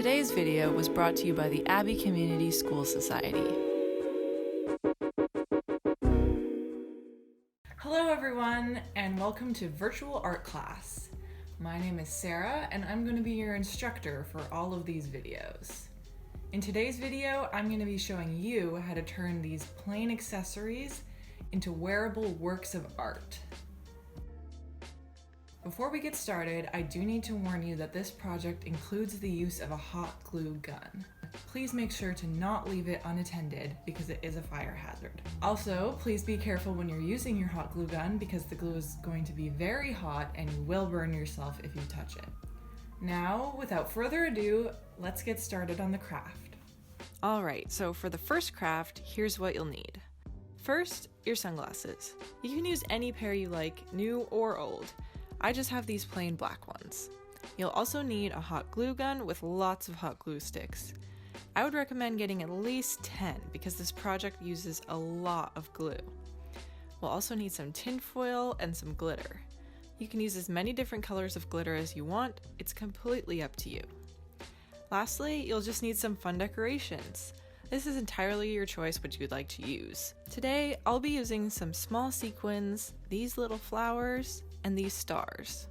Today's video was brought to you by the Abbey Community School Society. Hello everyone, and welcome to Virtual Art Class. My name is Sarah, and I'm going to be your instructor for all of these videos. In today's video, I'm going to be showing you how to turn these plain accessories into wearable works of art. Before we get started, I do need to warn you that this project includes the use of a hot glue gun. Please make sure to not leave it unattended because it is a fire hazard. Also, please be careful when you're using your hot glue gun because the glue is going to be very hot and you will burn yourself if you touch it. Now, without further ado, let's get started on the craft. Alright, so for the first craft, here's what you'll need. First, your sunglasses. You can use any pair you like, new or old. I just have these plain black ones. You'll also need a hot glue gun with lots of hot glue sticks. I would recommend getting at least 10 because this project uses a lot of glue. We'll also need some tin foil and some glitter. You can use as many different colors of glitter as you want, it's completely up to you. Lastly, you'll just need some fun decorations. This is entirely your choice what you'd like to use. Today, I'll be using some small sequins, these little flowers, and these stars.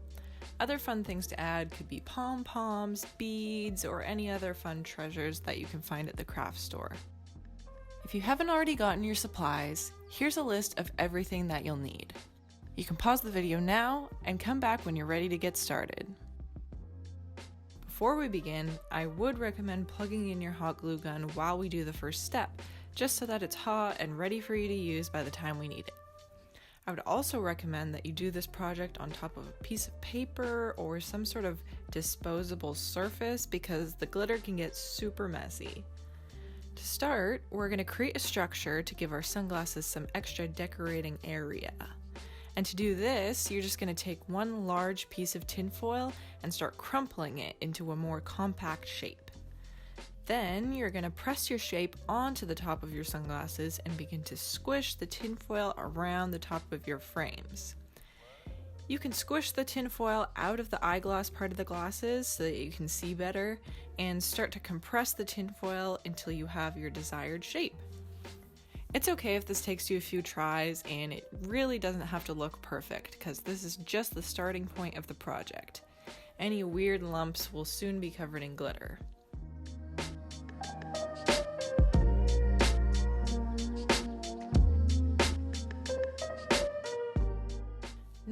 Other fun things to add could be pom-poms, beads, or any other fun treasures that you can find at the craft store. If you haven't already gotten your supplies, here's a list of everything that you'll need. You can pause the video now and come back when you're ready to get started. Before we begin, I would recommend plugging in your hot glue gun while we do the first step, just so that it's hot and ready for you to use by the time we need it. I would also recommend that you do this project on top of a piece of paper or some sort of disposable surface because the glitter can get super messy. To start, we're going to create a structure to give our sunglasses some extra decorating area. And to do this, you're just going to take one large piece of tin foil and start crumpling it into a more compact shape. Then you're going to press your shape onto the top of your sunglasses and begin to squish the tinfoil around the top of your frames. You can squish the tinfoil out of the eyeglass part of the glasses so that you can see better and start to compress the tinfoil until you have your desired shape. It's okay if this takes you a few tries and it really doesn't have to look perfect because this is just the starting point of the project. Any weird lumps will soon be covered in glitter.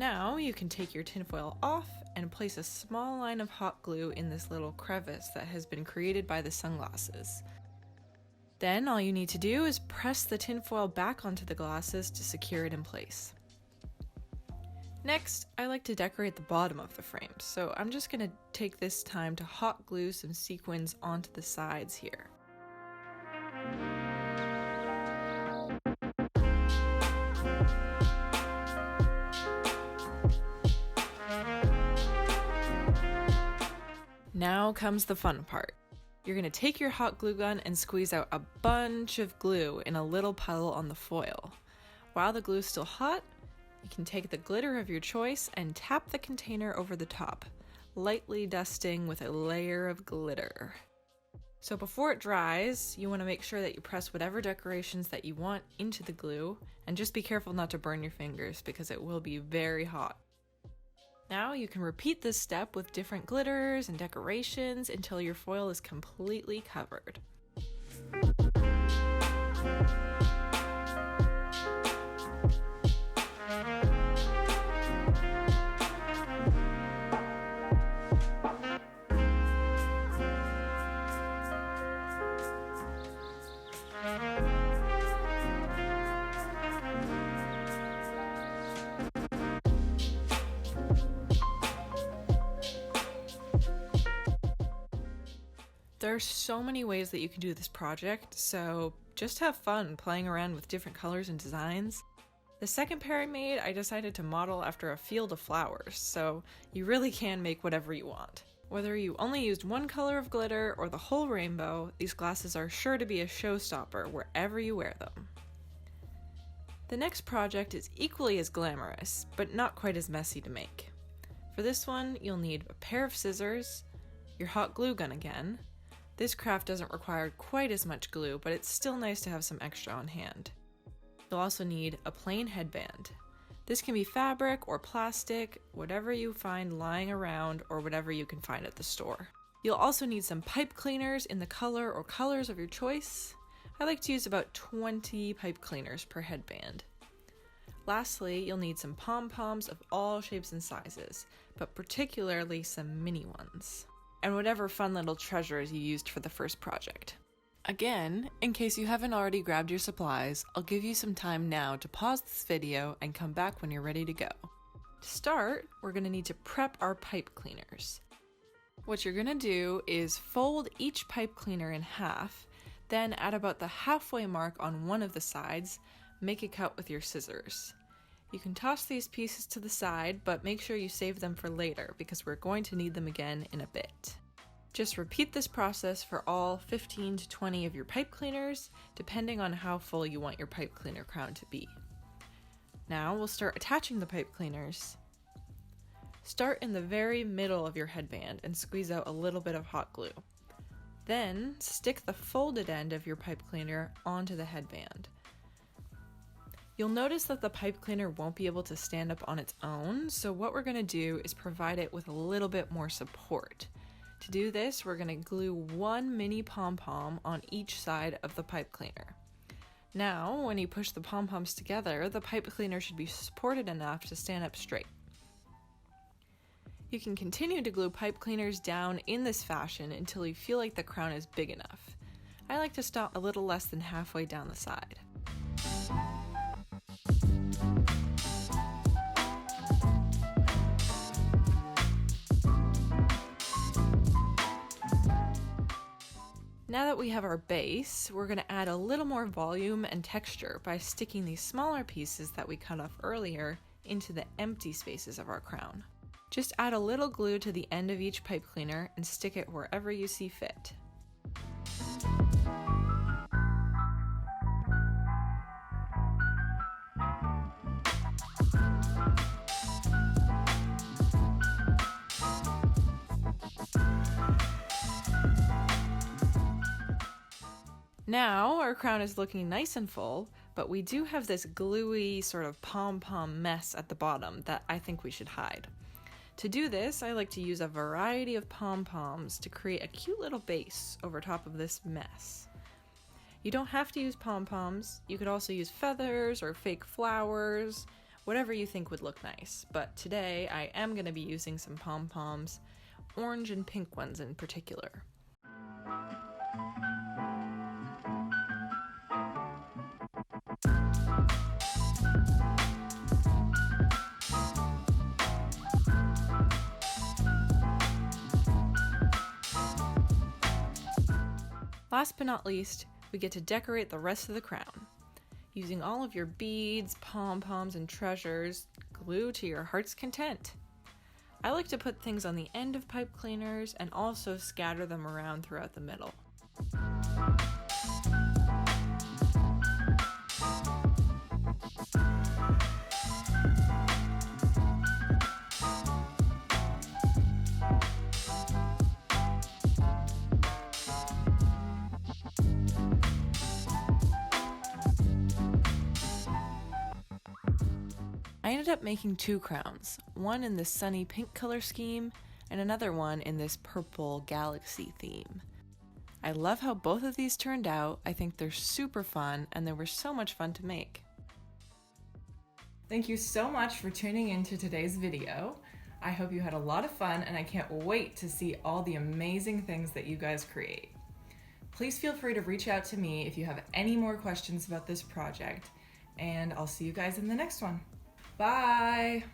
Now you can take your tinfoil off and place a small line of hot glue in this little crevice that has been created by the sunglasses. Then all you need to do is press the tinfoil back onto the glasses to secure it in place. Next, I like to decorate the bottom of the frames, so I'm just going to take this time to hot glue some sequins onto the sides here. Now comes the fun part. You're going to take your hot glue gun and squeeze out a bunch of glue in a little puddle on the foil. While the glue is still hot, you can take the glitter of your choice and tap the container over the top, lightly dusting with a layer of glitter. So before it dries, you want to make sure that you press whatever decorations that you want into the glue, and just be careful not to burn your fingers because it will be very hot. Now you can repeat this step with different glitters and decorations until your foil is completely covered. There are so many ways that you can do this project, so just have fun playing around with different colors and designs. The second pair I made, I decided to model after a field of flowers, so you really can make whatever you want. Whether you only used one color of glitter or the whole rainbow, these glasses are sure to be a showstopper wherever you wear them. The next project is equally as glamorous, but not quite as messy to make. For this one, you'll need a pair of scissors, your hot glue gun again, This craft doesn't require quite as much glue, but it's still nice to have some extra on hand. You'll also need a plain headband. This can be fabric or plastic, whatever you find lying around or whatever you can find at the store. You'll also need some pipe cleaners in the color or colors of your choice. I like to use about 20 pipe cleaners per headband. Lastly, you'll need some pom-poms of all shapes and sizes, but particularly some mini ones, and whatever fun little treasures you used for the first project. Again, in case you haven't already grabbed your supplies, I'll give you some time now to pause this video and come back when you're ready to go. To start, we're going to need to prep our pipe cleaners. What you're going to do is fold each pipe cleaner in half, then at about the halfway mark on one of the sides, make a cut with your scissors. You can toss these pieces to the side, but make sure you save them for later because we're going to need them again in a bit. Just repeat this process for all 15 to 20 of your pipe cleaners, depending on how full you want your pipe cleaner crown to be. Now we'll start attaching the pipe cleaners. Start in the very middle of your headband and squeeze out a little bit of hot glue. Then stick the folded end of your pipe cleaner onto the headband. You'll notice that the pipe cleaner won't be able to stand up on its own, so what we're going to do is provide it with a little bit more support. To do this, we're going to glue one mini pom-pom on each side of the pipe cleaner. Now, when you push the pom-poms together, the pipe cleaner should be supported enough to stand up straight. You can continue to glue pipe cleaners down in this fashion until you feel like the crown is big enough. I like to stop a little less than halfway down the side. Now that we have our base, we're going to add a little more volume and texture by sticking these smaller pieces that we cut off earlier into the empty spaces of our crown. Just add a little glue to the end of each pipe cleaner and stick it wherever you see fit. Now our crown is looking nice and full, but we do have this gluey sort of pom-pom mess at the bottom that I think we should hide. To do this, I like to use a variety of pom-poms to create a cute little base over top of this mess. You don't have to use pom-poms, you could also use feathers or fake flowers, whatever you think would look nice, but today I am going to be using some pom-poms, orange and pink ones in particular. Last but not least, we get to decorate the rest of the crown. Using all of your beads, pom-poms, and treasures, glue to your heart's content. I like to put things on the end of pipe cleaners and also scatter them around throughout the middle. I ended up making two crowns, one in this sunny pink color scheme and another one in this purple galaxy theme. I love how both of these turned out. I think they're super fun and they were so much fun to make. Thank you so much for tuning into today's video. I hope you had a lot of fun and I can't wait to see all the amazing things that you guys create. Please feel free to reach out to me if you have any more questions about this project, and I'll see you guys in the next one. Bye!